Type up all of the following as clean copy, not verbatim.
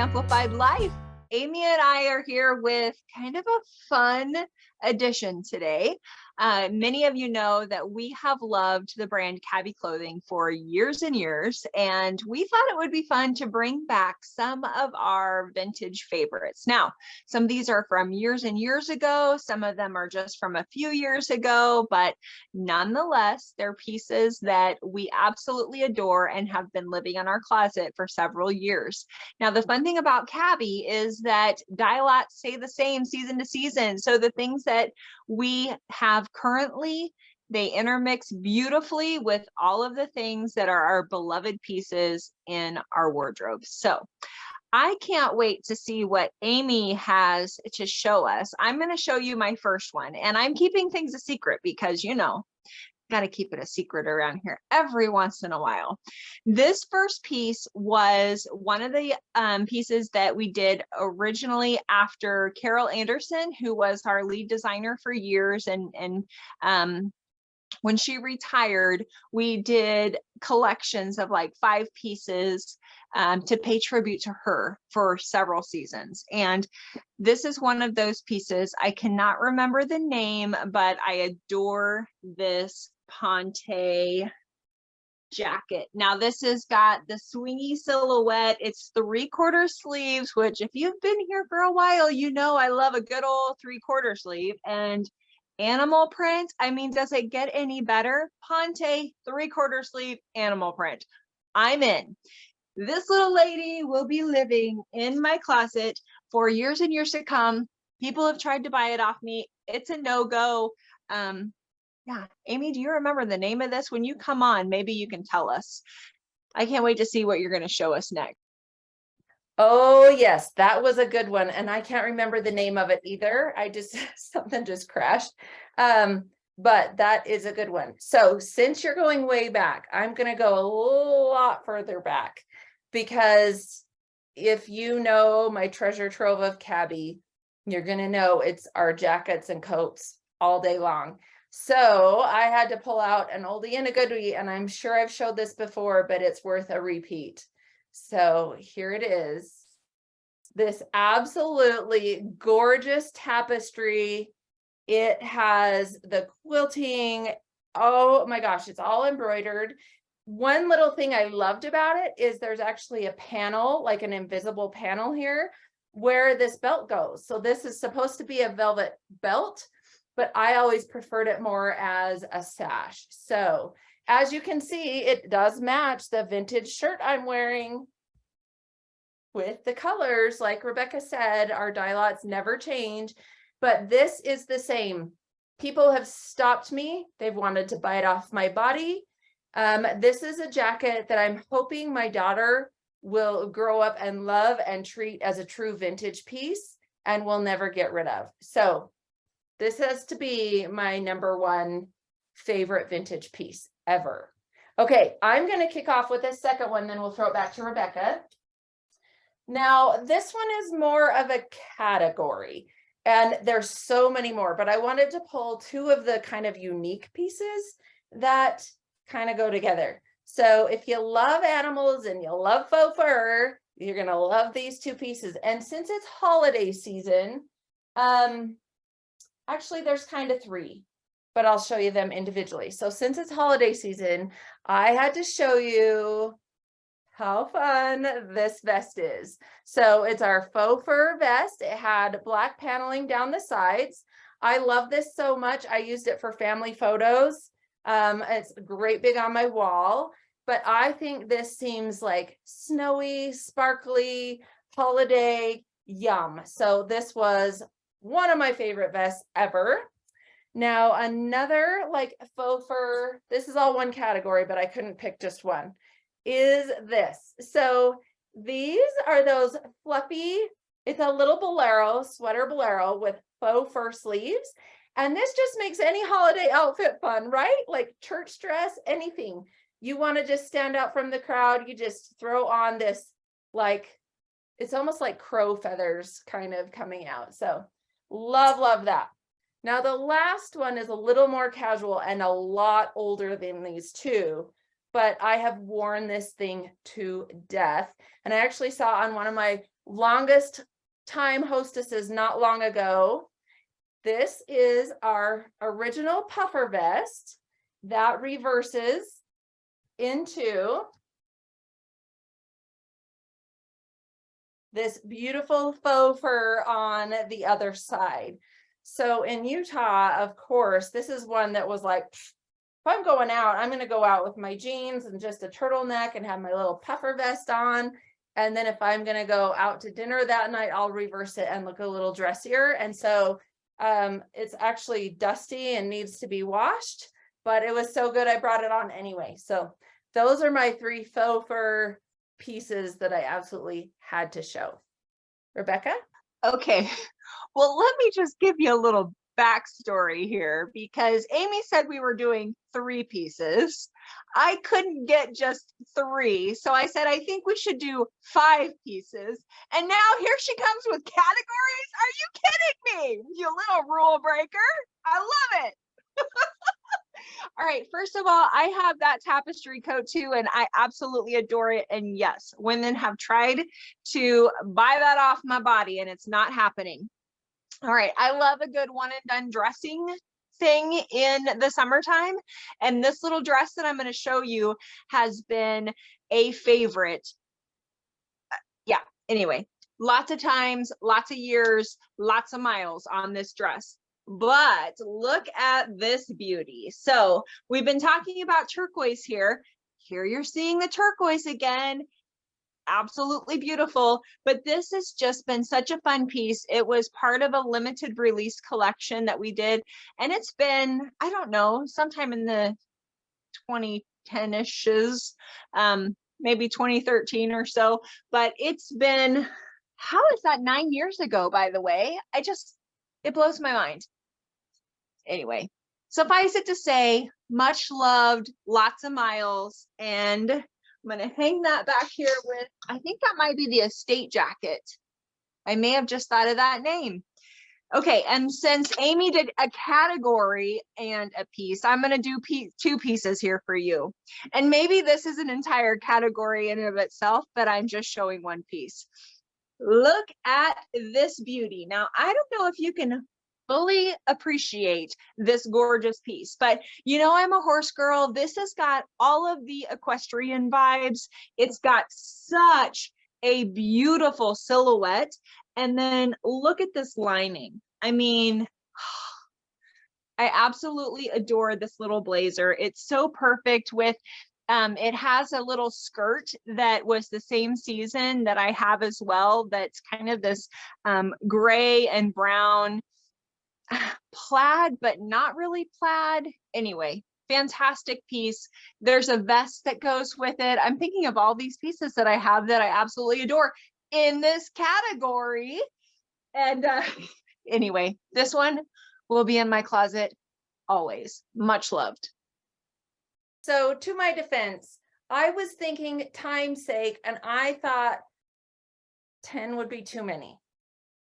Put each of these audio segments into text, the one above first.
Amplified Life. Amy and I are here with kind of a fun addition today. Many of you know that we have loved the brand Cabiclothing for years and years, and we thought it would be fun to bring back some of our vintage favorites. Now, some of these are from years and years ago, some of them are just from a few years ago, but nonetheless, they're pieces that we absolutely adore and have been living in our closet for several years. Now, the fun thing about Cabi is that dialots stay the same season to season. So the things that we have currently, they intermix beautifully with all of the things that are our beloved pieces in our wardrobes. So I can't wait to see what Amy has to show us. I'm going to show you my first one, and I'm keeping things a secret because, you know, got to keep it a secret around here every once in a while. This first piece was one of the pieces that we did originally after Carol Anderson, who was our lead designer for years. And when she retired, we did collections of like 5 pieces to pay tribute to her for several seasons. And this is one of those pieces. I cannot remember the name, but I adore this Ponte jacket. Now this has got the swingy silhouette. It's 3/4 sleeves, which if you've been here for a while, you know I love a good old 3/4 sleeve. And animal print, I mean, does it get any better? Ponte 3/4 sleeve animal print. I'm in. This little lady will be living in my closet for years and years to come. People have tried to buy it off me. It's a no-go. Yeah, Amy, do you remember the name of this? When you come on, maybe you can tell us. I can't wait to see what you're going to show us next. Oh, yes, that was a good one. And I can't remember the name of it either. Something just crashed. But that is a good one. So since you're going way back, I'm going to go a lot further back, because if you know my treasure trove of Cabi, you're going to know it's our jackets and coats all day long. So I had to pull out an oldie and a goodie, and I'm sure I've showed this before, but it's worth a repeat. So here it is. This absolutely gorgeous tapestry. It has the quilting. Oh my gosh, it's all embroidered. One little thing I loved about it is there's actually a panel, like an invisible panel here, where this belt goes. So this is supposed to be a velvet belt, but I always preferred it more as a sash. So as you can see, it does match the vintage shirt I'm wearing with the colors. Like Rebecca said, our dialots never change, but this is the same. People have stopped me. They've wanted to buy it off my body. This is a jacket that I'm hoping my daughter will grow up and love and treat as a true vintage piece and will never get rid of. So this has to be my #1 favorite vintage piece ever. Okay, I'm going to kick off with this second one, then we'll throw it back to Rebecca. Now, this one is more of a category, and there's so many more, but I wanted to pull 2 of the kind of unique pieces that kind of go together. So if you love animals and you love faux fur, you're going to love these 2 pieces. And since it's holiday season, actually, there's kind of 3, but I'll show you them individually. So since it's holiday season, I had to show you how fun this vest is. So it's our faux fur vest. It had black paneling down the sides. I love this so much. I used it for family photos. It's great big on my wall, but I think this seems like snowy, sparkly, holiday, yum. So this was one of my favorite vests ever. Now another like faux fur, this is all one category, but I couldn't pick just one, is this. So these are those fluffy, it's a little bolero, sweater bolero with faux fur sleeves. And this just makes any holiday outfit fun, right? Like church dress, anything. You want to just stand out from the crowd, you just throw on this, like, it's almost like crow feathers kind of coming out. So love that. Now the last one is a little more casual and a lot older than these 2, but I have worn this thing to death. And I actually saw on one of my longest time hostesses not long ago. This is our original puffer vest that reverses into this beautiful faux fur on the other side. So in Utah, of course, this is one that was like, if I'm going out, I'm going to go out with my jeans and just a turtleneck and have my little puffer vest on. And then if I'm going to go out to dinner that night, I'll reverse it and look a little dressier. And so it's actually dusty and needs to be washed, but it was so good I brought it on anyway. So those are my 3 faux fur pieces that I absolutely had to show. Rebecca? Okay, well, let me just give you a little backstory here, because Amy said we were doing 3 pieces. I couldn't get just 3, so I said I think we should do 5 pieces. And now here she comes with categories. Are you kidding me, you little rule breaker? I love it. All right, first of all, I have that tapestry coat too, and I absolutely adore it. And yes, women have tried to buy that off my body, and it's not happening. All right, I love a good one and done dressing thing in the summertime. And this little dress that I'm going to show you has been a favorite. Yeah, anyway, lots of times, lots of years, lots of miles on this dress. But look at this beauty. So we've been talking about turquoise here. Here you're seeing the turquoise again. Absolutely beautiful. But this has just been such a fun piece. It was part of a limited release collection that we did. And it's been, I don't know, sometime in the 2010-ishes, maybe 2013 or so. But it's been, how is that 9 years ago, by the way? It blows my mind. Anyway, suffice it to say, much loved, lots of miles. And I'm going to hang that back here with, I think that might be the estate jacket. I may have just thought of that name. Okay, and since Amy did a category and a piece, I'm going to do 2 pieces here for you. And maybe this is an entire category in and of itself, but I'm just showing 1 piece. Look at this beauty. Now, I don't know if you can fully appreciate this gorgeous piece, but you know, I'm a horse girl. This has got all of the equestrian vibes. It's got such a beautiful silhouette. And then look at this lining. I mean, I absolutely adore this little blazer. It's so perfect with it has a little skirt that was the same season that I have as well. That's kind of this gray and brown plaid, but not really plaid. Anyway, fantastic piece. There's a vest that goes with it. I'm thinking of all these pieces that I have that I absolutely adore in this category. And anyway, this one will be in my closet always. Much loved. So to my defense, I was thinking time's sake, and I thought 10 would be too many.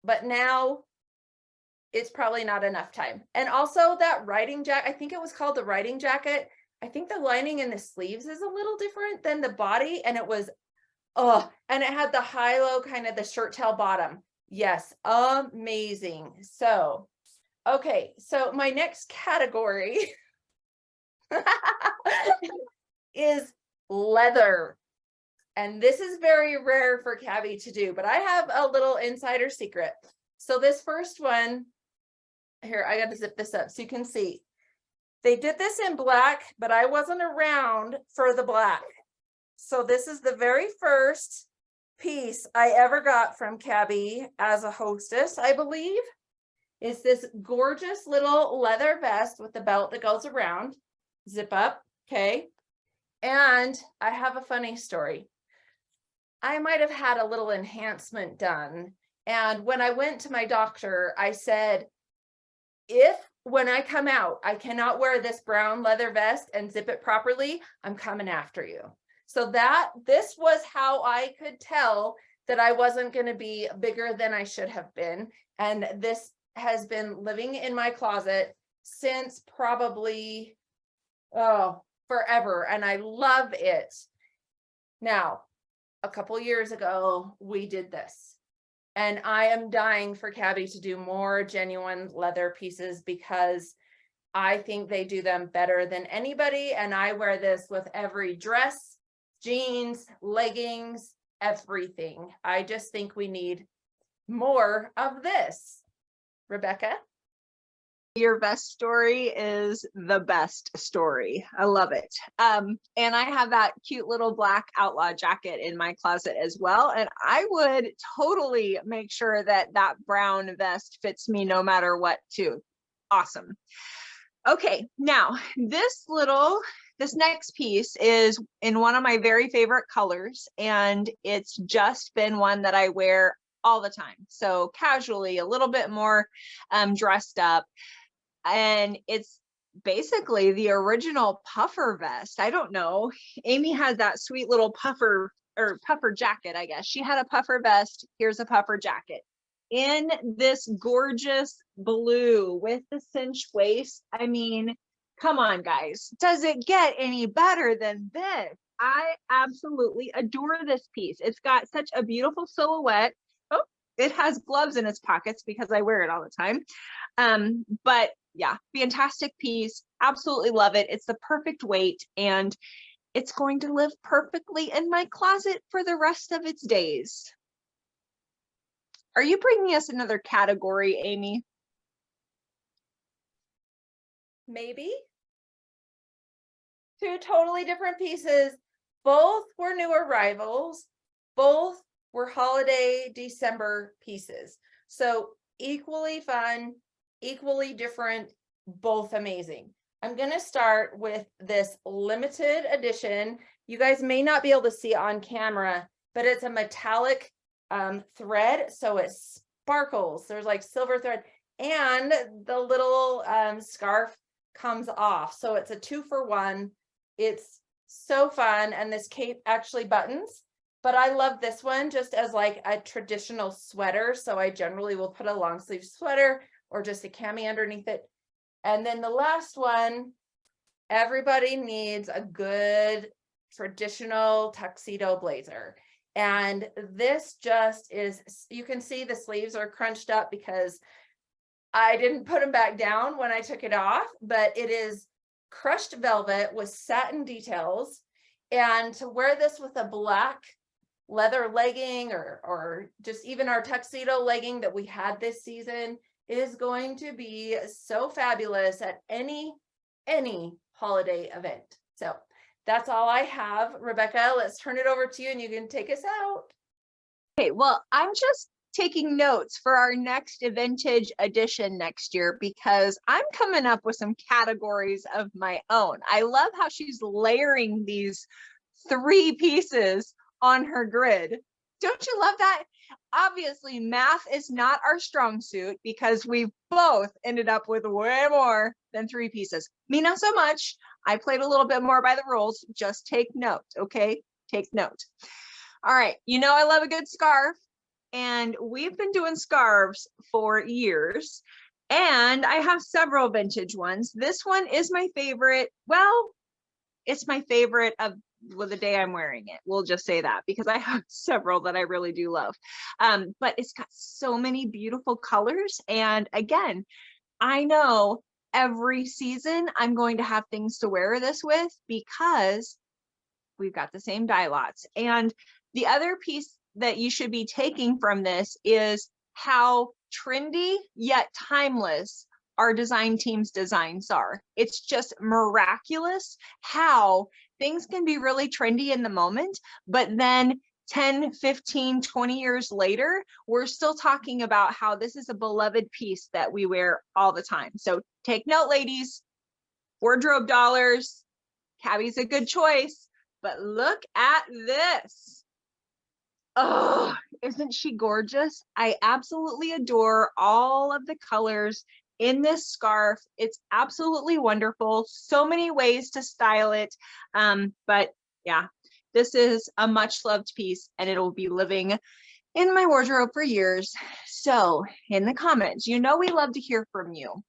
But now it's probably not enough time. And also that riding jacket, I think it was called the riding jacket. I think the lining in the sleeves is a little different than the body. And it was, and it had the high-low kind of the shirt tail bottom. Yes, amazing. So, okay, so my next category is leather. And this is very rare for Cabby to do, but I have a little insider secret. So this first one, here, I got to zip this up so you can see. They did this in black, but I wasn't around for the black. So this is the very first piece I ever got from Cabby as a hostess, I believe. It's this gorgeous little leather vest with the belt that goes around. Zip up, okay? And I have a funny story. I might have had a little enhancement done. And when I went to my doctor, I said, if when I come out, I cannot wear this brown leather vest and zip it properly, I'm coming after you. So this was how I could tell that I wasn't going to be bigger than I should have been. And this has been living in my closet since probably, forever. And I love it. Now, a couple years ago, we did this. And I am dying for Cabby to do more genuine leather pieces because I think they do them better than anybody. And I wear this with every dress, jeans, leggings, everything. I just think we need more of this. Rebecca? Your vest story is the best story. I love it. And I have that cute little black outlaw jacket in my closet as well. And I would totally make sure that that brown vest fits me no matter what too. Awesome. Okay, now this next piece is in one of my very favorite colors, and it's just been one that I wear all the time. So casually, a little bit more dressed up. And it's basically the original puffer vest. I don't know. Amy has that sweet little puffer jacket, I guess. She had a puffer vest. Here's a puffer jacket in this gorgeous blue with the cinched waist. I mean, come on, guys. Does it get any better than this? I absolutely adore this piece. It's got such a beautiful silhouette. Oh, it has gloves in its pockets because I wear it all the time. But yeah, fantastic piece. Absolutely love it. It's the perfect weight, and it's going to live perfectly in my closet for the rest of its days. Are you bringing us another category, Amy? Maybe. Two totally different pieces. Both were new arrivals. Both were holiday December pieces. So equally fun, equally different, both amazing. I'm going to start with this limited edition. You guys may not be able to see it on camera, but it's a metallic thread, so it sparkles. There's like silver thread, and the little scarf comes off, so it's a 2-for-1. It's so fun, and this cape actually buttons, but I love this one just as like a traditional sweater, so I generally will put a long sleeve sweater or just a cami underneath it. And then the last one, everybody needs a good traditional tuxedo blazer. And this just is, you can see the sleeves are crunched up because I didn't put them back down when I took it off, but it is crushed velvet with satin details. And to wear this with a black leather legging or just even our tuxedo legging that we had this season is going to be so fabulous at any holiday event. So that's all I have. Rebecca, let's turn it over to you and you can take us out. Okay, well, I'm just taking notes for our next vintage edition next year because I'm coming up with some categories of my own. I love how she's layering these 3 pieces on her grid. Don't you love that? Obviously, math is not our strong suit because we both ended up with way more than 3 pieces. Me, not so much. I played a little bit more by the rules. Just take note, okay? Take note. All right, you know I love a good scarf, and we've been doing scarves for years, and I have several vintage ones. This one is my favorite. Well, it's my favorite of the day I'm wearing it. We'll just say that because I have several that I really do love. But it's got so many beautiful colors. And again, I know every season I'm going to have things to wear this with because we've got the same dye lots. And the other piece that you should be taking from this is how trendy yet timeless our design team's designs are. It's just miraculous how things can be really trendy in the moment, but then 10, 15, 20 years later, we're still talking about how this is a beloved piece that we wear all the time. So take note, ladies, wardrobe dollars, Cabby's a good choice, but look at this. Oh, isn't she gorgeous? I absolutely adore all of the colors in this scarf. It's absolutely wonderful. So many ways to style it. But yeah, this is a much loved piece and it'll be living in my wardrobe for years. So in the comments, you know, we love to hear from you.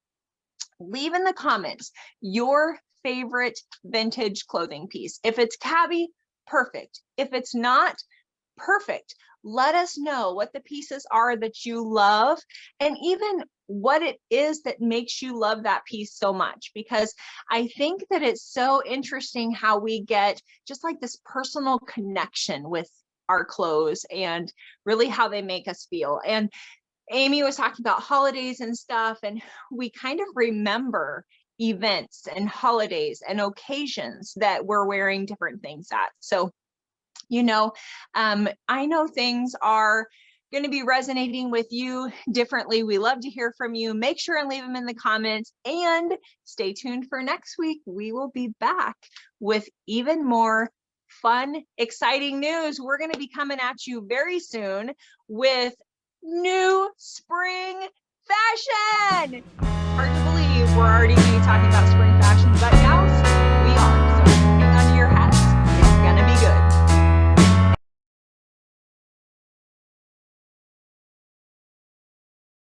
Leave in the comments your favorite vintage clothing piece. If it's Cabby, perfect. If it's not, perfect. let us know what the pieces are that you love, and even what it is that makes you love that piece so much. Because I think that it's so interesting how we get just like this personal connection with our clothes and really how they make us feel. And Amy was talking about holidays and stuff, and we kind of remember events and holidays and occasions that we're wearing different things at. So, I know things are going to be resonating with you differently. We love to hear from you. Make sure and leave them in the comments, and stay tuned for next week. We will be back with even more fun, exciting news. We're going to be coming at you very soon with new spring fashion. Hard to believe we're already going to be talking about